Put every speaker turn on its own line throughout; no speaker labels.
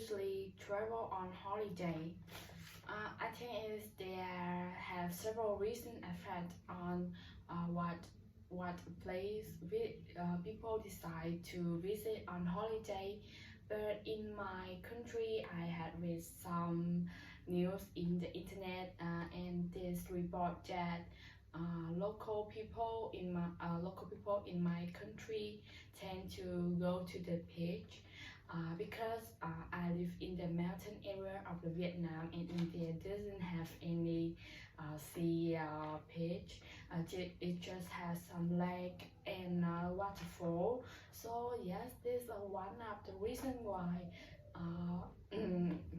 usually travel on holiday? I think is there have several reasons affect on what place people decide to visit on holiday. But in my country, I had read some news in the internet, and this report that local people in my country tend to go to the beach because I live in the mountain area of the Vietnam, and India doesn't have any sea beach. It just has some lake and waterfall. So yes, this is one of the reason why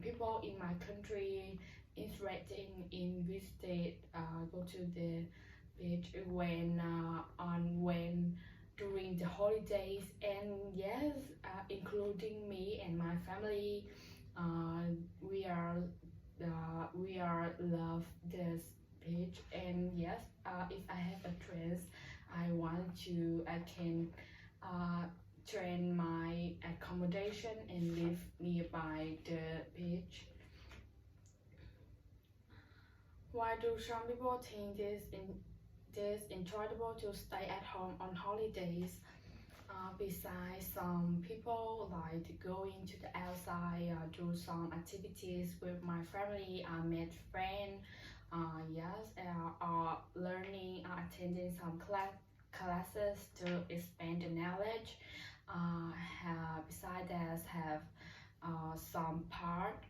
people in my country interested in visiting go to the beach when during the holidays. And yes, including me and my family, uh, we are we are love this beach. And yes, if I have a chance, I can uh, train my accommodation and live nearby the beach. Why do some people think this enjoyable to stay at home on holidays? Besides, some people like going to the outside, do some activities with my family, met friends, yes, or learning, attending some classes to expand the knowledge. Besides that, have some part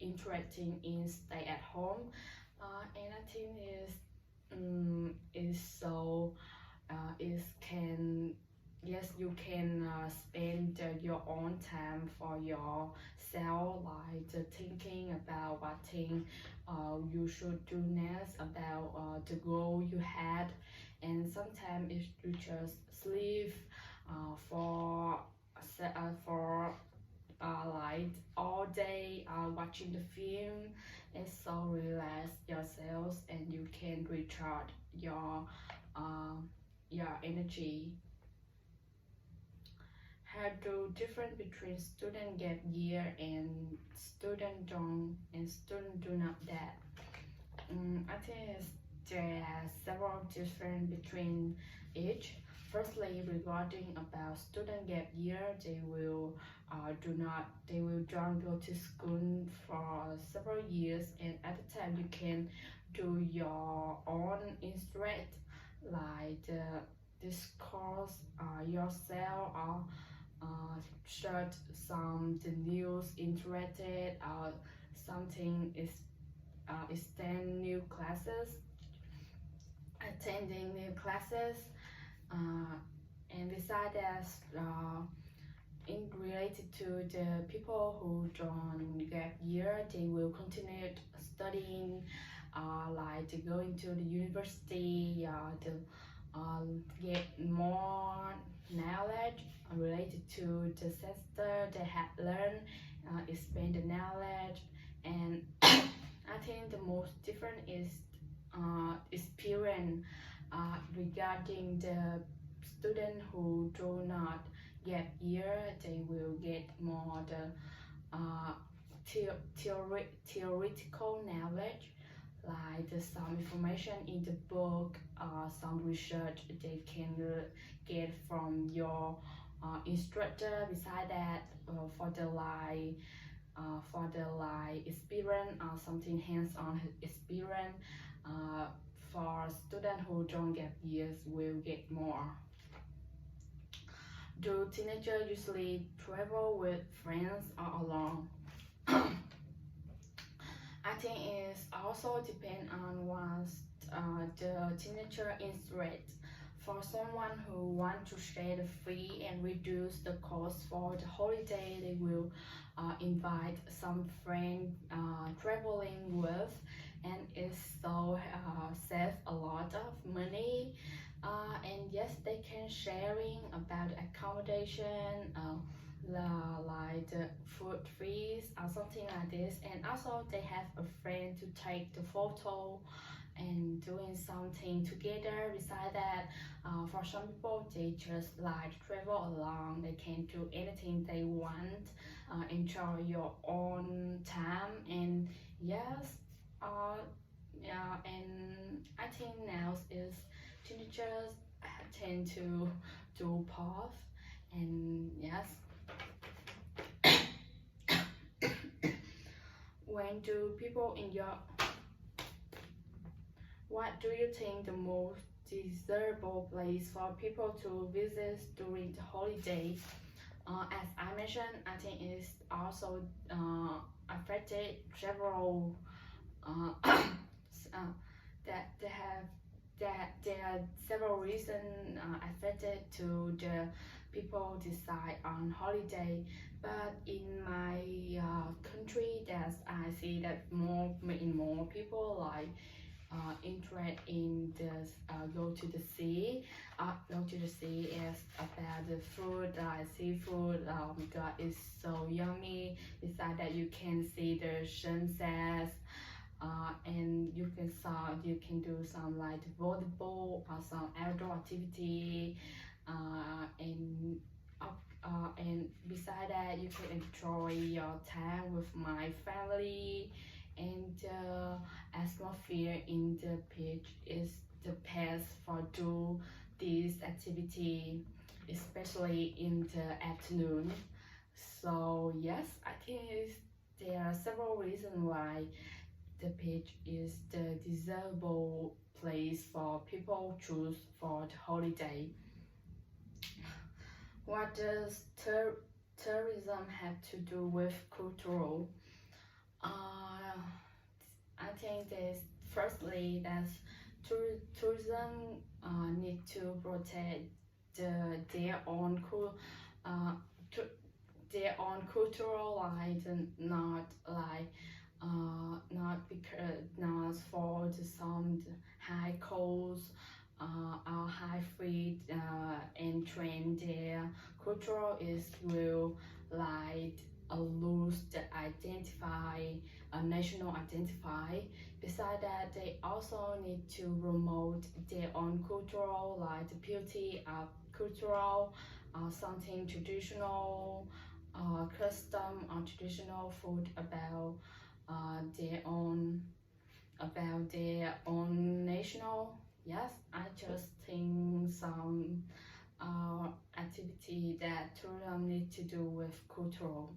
interesting in stay at home, and I think is so is can yes, you can spend your own time for yourself, like thinking about what thing you should do next, about the goal you had. And sometimes if you just sleep for like all day watching the film, it's so relax yourselves and you can recharge uh, your energy. How do difference between student gap year and student do not that? I think there are several different between each. Firstly, regarding about student gap year, they will don't go to school for several years, and at the time you can do your own interest, like this course yourself, or search some the news interested, or something is extend new classes, attending new classes, uh, and besides that, in related to the people who don't gap year, they will continue studying, like to going to the university, to get more knowledge related to the sector they have learned, expand the knowledge. And I think the most different is experience regarding the student who do not gap year. They will get more the theoretical knowledge, like some information in the book, some research they can get from your instructor. Beside that, for the like experience, something hands-on experience, uh, for students who don't get years will get more. Do teenagers usually travel with friends or alone? I think it's also depend on what's the teenager interest. For someone who want to share the fee and reduce the cost for the holiday, they will invite some friend traveling with, and it so save a lot of money. And yes, they can sharing about accommodation, like the food fees or something like this. And also they have a friend to take the photo, and doing something together. Besides that, for some people, they just like travel along. They can do anything they want, enjoy your own time, and yes, yeah, and I think now is teenagers tend to do both, and yes. When do people in your What do you think the most desirable place for people to visit during the holiday? As I mentioned, I think it's also affected several that they have that there are several reasons affected to the people decide on holiday. But in my country, that I see that more people like interest in this go to the sea. Go to the sea is about the food, seafood. God is so yummy. Besides that, you can see the sunsets. And you can do some like volleyball or some outdoor activity. And and beside that, you can enjoy your time with my family, and the atmosphere in the beach is the best for do this activity, especially in the afternoon. So yes, I think there are several reasons why the beach is the desirable place for people choose for the holiday. What does tourism have to do with cultural? Uh, I think that firstly that tourism need to protect their own uh, their own cultural life, and not like not because not for the some high cost or high feed and trend. Their cultural is will like lose the identify a national identify. Besides that, they also need to promote their own cultural, like the beauty of cultural, something traditional, custom or traditional food uh, about their own national. Yes, I just think some activity that tourism need to do with cultural.